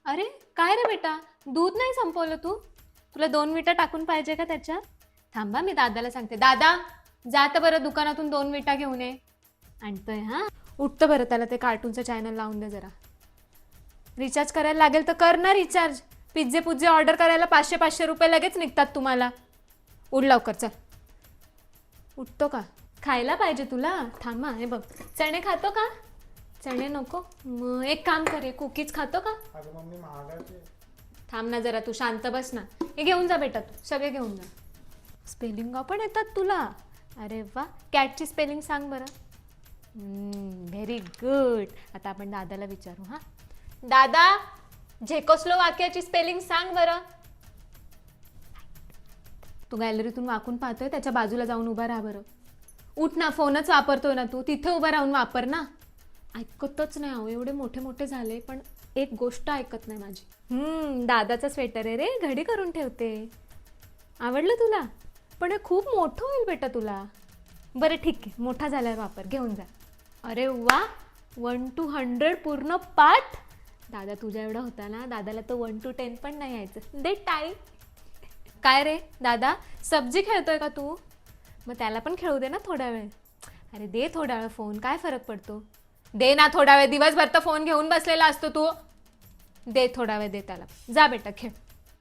अरे काय रे बेटा, दूध नाही संपवलं तू? तुला 2 विटा टाकून पाहिजे का त्याच्यात? थांबा मी दादाला सांगते. दादा, जा तर बरं दुकानातून 2 विटा घेऊन ये. आणतोय हा. उठतं बरं, त्याला ते कार्टूनचं चॅनल लावून दे जरा. रिचार्ज करायला लागेल तर कर ना रिचार्ज. पिझ्झे पुझ्झे ऑर्डर करायला 500-500 रुपये लगेच निघतात तुम्हाला. उठ लवकर चल. उठतो का? खायला पाहिजे तुला. थांबा, हे बघ, चणे खातो का? चणे नको? मग एक काम करे, कुकीज खातो का? अगं मम्मी महागाचे. थांब ना जरा, तू शांत बस ना. हे घेऊन जा बेटा, तू सगळे घेऊन जा. स्पेलिंग पण येतात तुला? अरे वा. कॅटची स्पेलिंग सांग बरं. Very good. आता आपण दादाला विचारू. हा दादा, झेकोस्लोवाकियाची स्पेलिंग सांग बरं. तू गॅलरीतून वाकून पाहतोय, त्याच्या बाजूला जाऊन उभा राहा बरं. उठ ना, फोनच वापरतोय ना तू, तिथे उभा राहून वापर ना. ऐकतच नाही अहो, एवढे मोठे मोठे झाले पण एक गोष्ट ऐकत नाही माझी. दादाचा स्वेटर आहे रे, घडी करून ठेवते. आवडलं तुला? पण हे खूप मोठं होईल बेटा तुला. बरं ठीक आहे, मोठा झाल्यावर वापर, घेऊन जा. अरे वा, 1 to 100 पूर्ण पाठ. दादा तुझ्या एवढा होता ना, दादाला तो 1 to 10 पण नाही यायचं. दे टाईम. काय रे दादा, सब्जी खेळतोय का तू? मग त्याला पण खेळू दे ना थोडा वेळ. अरे दे थोडा वेळ फोन, काय फरक पडतो? दे ना थोडा वेळ, दिवसभर तर फोन घेऊन बसलेला असतो तू. दे थोडा वेळ, दे त्याला. जा बेटा खेळ.